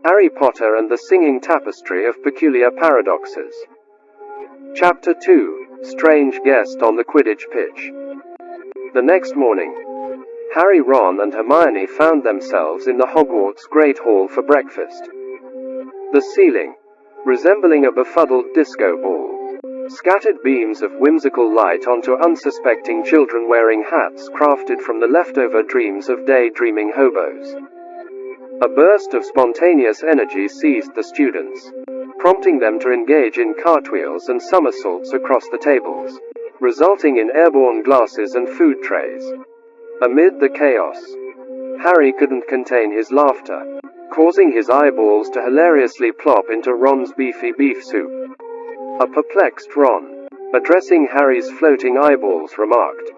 Harry Potter and the Singing Tapestry of Peculiar Paradoxes. Chapter 2. Strange Guest on the Quidditch Pitch. The next morning, Harry, Ron, and Hermione found themselves in the Hogwarts Great Hall for breakfast. The ceiling, resembling a befuddled disco ball, scattered beams of whimsical light onto unsuspecting children wearing hats crafted from the leftover dreams of daydreaming hobos. A burst of spontaneous energy seized the students, prompting them to engage in cartwheels and somersaults across the tables, resulting in airborne glasses and food trays. Amid the chaos, Harry couldn't contain his laughter, causing his eyeballs to hilariously plop into Ron's beefy beef soup. A perplexed Ron, addressing Harry's floating eyeballs, remarked,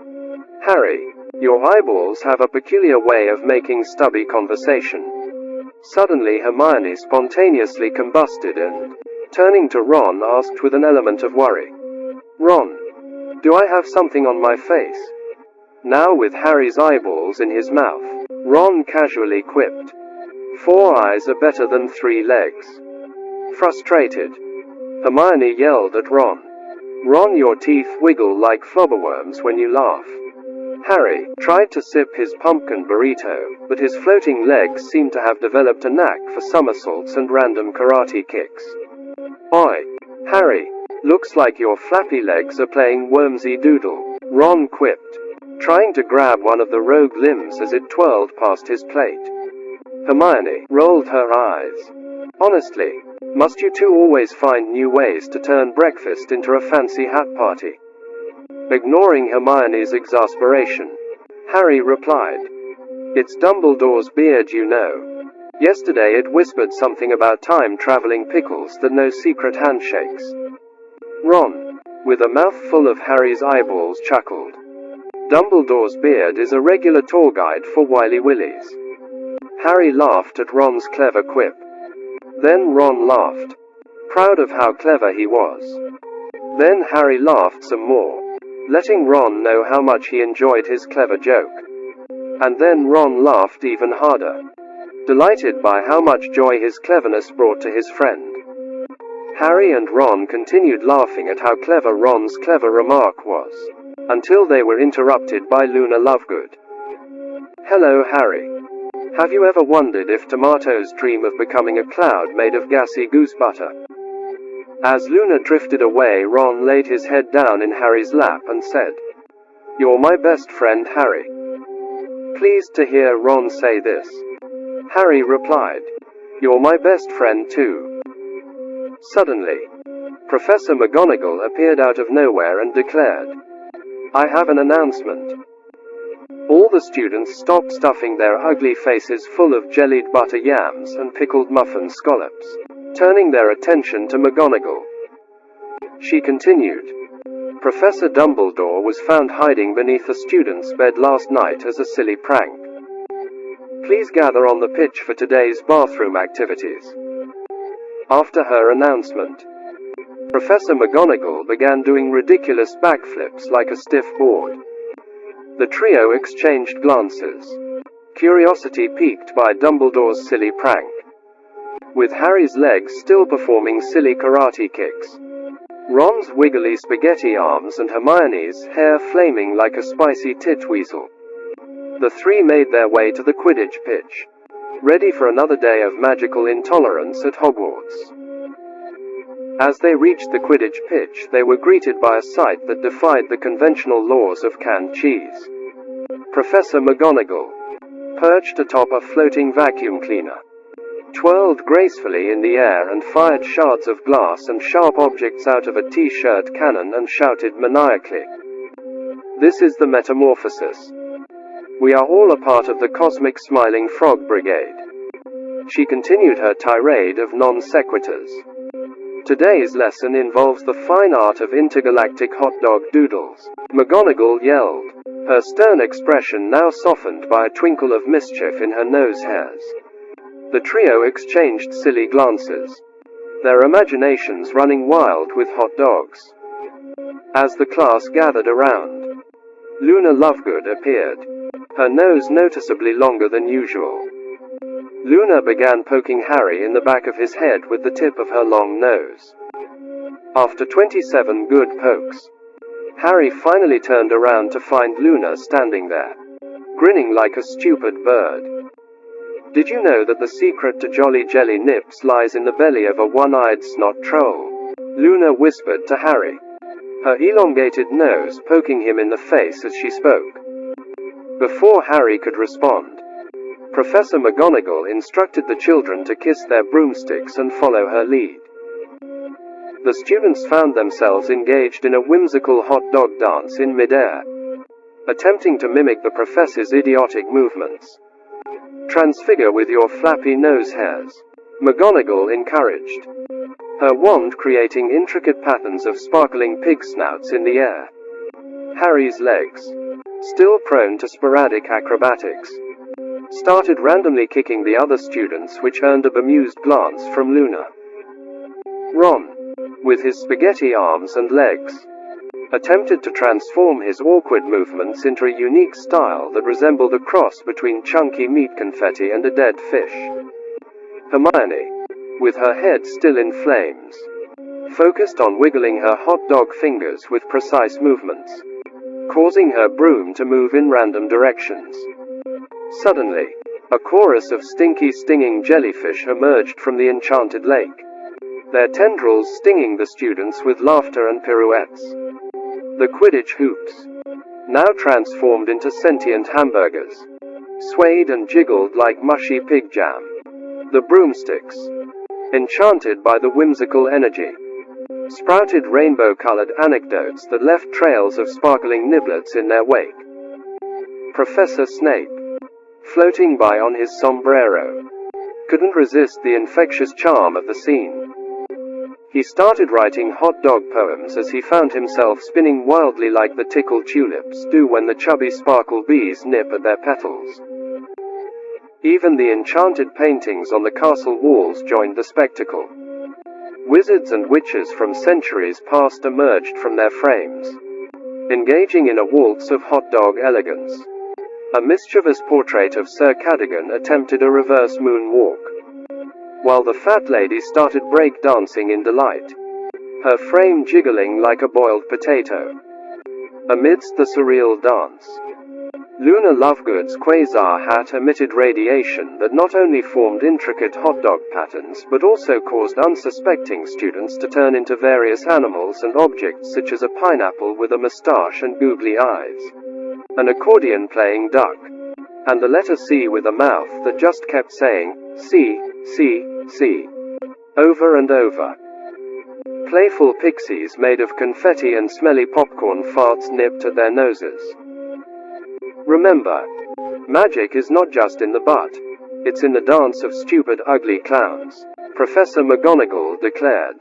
"Harry, your eyeballs have a peculiar way of making stubby conversation." Suddenly Hermione spontaneously combusted and, turning to Ron, asked with an element of worry, "Ron, do I have something on my face?" Now with Harry's eyeballs in his mouth, Ron casually quipped, "4 eyes are better than 3 legs." Frustrated, Hermione yelled at Ron, "Ron, your teeth wiggle like flobberworms when you laugh." Harry tried to sip his pumpkin burrito, but his floating legs seemed to have developed a knack for somersaults and random karate kicks. "Oi, Harry, looks like your flappy legs are playing wormsy doodle," Ron quipped, trying to grab one of the rogue limbs as it twirled past his plate. Hermione rolled her eyes. "Honestly, must you two always find new ways to turn breakfast into a fancy hat party?" Ignoring Hermione's exasperation, Harry replied, "It's Dumbledore's beard, you know. Yesterday it whispered something about time-traveling pickles that know secret handshakes." Ron, with a mouthful of Harry's eyeballs, chuckled, "Dumbledore's beard is a regular tour guide for Wily Willies." Harry laughed at Ron's clever quip. Then Ron laughed, proud of how clever he was. Then Harry laughed some more, letting Ron know how much he enjoyed his clever joke. And then Ron laughed even harder, delighted by how much joy his cleverness brought to his friend. Harry and Ron continued laughing at how clever Ron's clever remark was, until they were interrupted by Luna Lovegood. "Hello, Harry. Have you ever wondered if tomatoes dream of becoming a cloud made of gassy goose butter?" As Luna drifted away, Ron laid his head down in Harry's lap and said, "You're my best friend, Harry." Pleased to hear Ron say this, Harry replied, "You're my best friend too." Suddenly, Professor McGonagall appeared out of nowhere and declared, "I have an announcement." All the students stopped stuffing their ugly faces full of jellied butter yams and pickled muffin scallops, turning their attention to McGonagall. She continued, "Professor Dumbledore was found hiding beneath a student's bed last night as a silly prank. Please gather on the pitch for today's bathroom activities." After her announcement, Professor McGonagall began doing ridiculous backflips like a stiff board. The trio exchanged glances, curiosity piqued by Dumbledore's silly prank. With Harry's legs still performing silly karate kicks, Ron's wiggly spaghetti arms, and Hermione's hair flaming like a spicy titweasel, the three made their way to the Quidditch pitch, ready for another day of magical intolerance at Hogwarts. As they reached the Quidditch pitch, they were greeted by a sight that defied the conventional laws of canned cheese. Professor McGonagall, perched atop a floating vacuum cleaner, twirled gracefully in the air and fired shards of glass and sharp objects out of a t-shirt cannon and shouted maniacally, "This is the metamorphosis. We are all a part of the cosmic smiling frog brigade." She continued her tirade of non sequiturs. "Today's lesson involves the fine art of intergalactic hot dog doodles," McGonagall yelled, her stern expression now softened by a twinkle of mischief in her nose hairs. The trio exchanged silly glances, their imaginations running wild with hot dogs. As the class gathered around, Luna Lovegood appeared, her nose noticeably longer than usual. Luna began poking Harry in the back of his head with the tip of her long nose. After 27 good pokes, Harry finally turned around to find Luna standing there, grinning like a stupid bird. Did you know that the secret to Jolly Jelly Nips lies in the belly of a one-eyed snot troll? Luna whispered to Harry, her elongated nose poking him in the face as she spoke. Before Harry could respond, Professor McGonagall instructed the children to kiss their broomsticks and follow her lead. The students found themselves engaged in a whimsical hot dog dance in mid-air, attempting to mimic the professor's idiotic movements. Transfigure with your flappy nose hairs, McGonagall encouraged, her wand creating intricate patterns of sparkling pig snouts in the air. Harry's legs, still prone to sporadic acrobatics, started randomly kicking the other students, which earned a bemused glance from Luna. Ron, with his spaghetti arms and legs, attempted to transform his awkward movements into a unique style that resembled a cross between chunky meat confetti and a dead fish. Hermione, with her head still in flames, focused on wiggling her hot dog fingers with precise movements, causing her broom to move in random directions. Suddenly, a chorus of stinky, stinging jellyfish emerged from the enchanted lake, their tendrils stinging the students with laughter and pirouettes. The Quidditch hoops, now transformed into sentient hamburgers, swayed and jiggled like mushy pig jam. The broomsticks, enchanted by the whimsical energy, sprouted rainbow-colored anecdotes that left trails of sparkling niblets in their wake. Professor Snape, floating by on his sombrero, couldn't resist the infectious charm of the scene. He started writing hot dog poems as he found himself spinning wildly like the tickled tulips do when the chubby sparkle bees nip at their petals. Even the enchanted paintings on the castle walls joined the spectacle. Wizards and witches from centuries past emerged from their frames, engaging in a waltz of hot dog elegance. A mischievous portrait of Sir Cadogan attempted a reverse moonwalk, while the fat lady started break-dancing in delight, her frame jiggling like a boiled potato. Amidst the surreal dance, Luna Lovegood's quasar hat emitted radiation that not only formed intricate hot dog patterns but also caused unsuspecting students to turn into various animals and objects, such as a pineapple with a moustache and googly eyes, an accordion-playing duck, and the letter C with a mouth that just kept saying, C, C, C, over and over. Playful pixies made of confetti and smelly popcorn farts nipped at their noses. Remember, magic is not just in the butt, it's in the dance of stupid, ugly clowns, Professor McGonagall declared.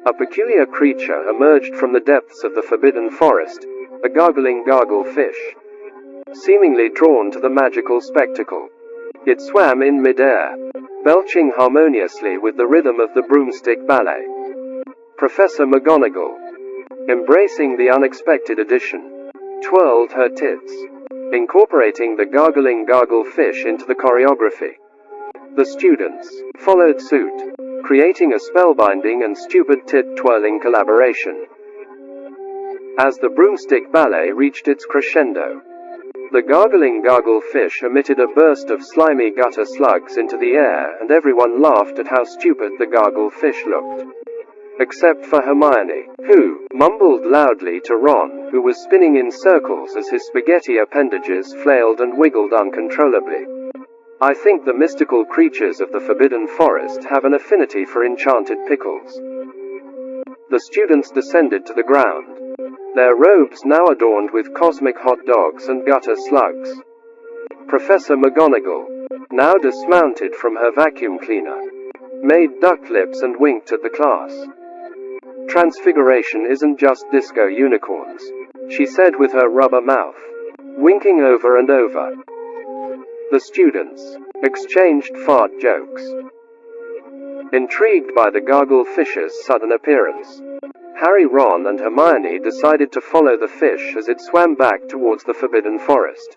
A peculiar creature emerged from the depths of the Forbidden Forest, a gargling gargle fish, seemingly drawn to the magical spectacle. It swam in mid-air, belching harmoniously with the rhythm of the broomstick ballet. Professor McGonagall, embracing the unexpected addition, twirled her tits, incorporating the gargling gargle fish into the choreography. The students followed suit, creating a spellbinding and stupid tit-twirling collaboration. As the broomstick ballet reached its crescendo, the gargling gargle fish emitted a burst of slimy gutter slugs into the air, and everyone laughed at how stupid the gargle fish looked. Except for Hermione, who mumbled loudly to Ron, who was spinning in circles as his spaghetti appendages flailed and wiggled uncontrollably. I think the mystical creatures of the Forbidden Forest have an affinity for enchanted pickles. The students descended to the ground, their robes now adorned with cosmic hot dogs and gutter slugs. Professor McGonagall, now dismounted from her vacuum cleaner, made duck lips and winked at the class. Transfiguration isn't just disco unicorns, she said with her rubber mouth, winking over and over. The students exchanged fart jokes, intrigued by the gargle fish's sudden appearance. Harry, Ron, and Hermione decided to follow the fish as it swam back towards the Forbidden Forest.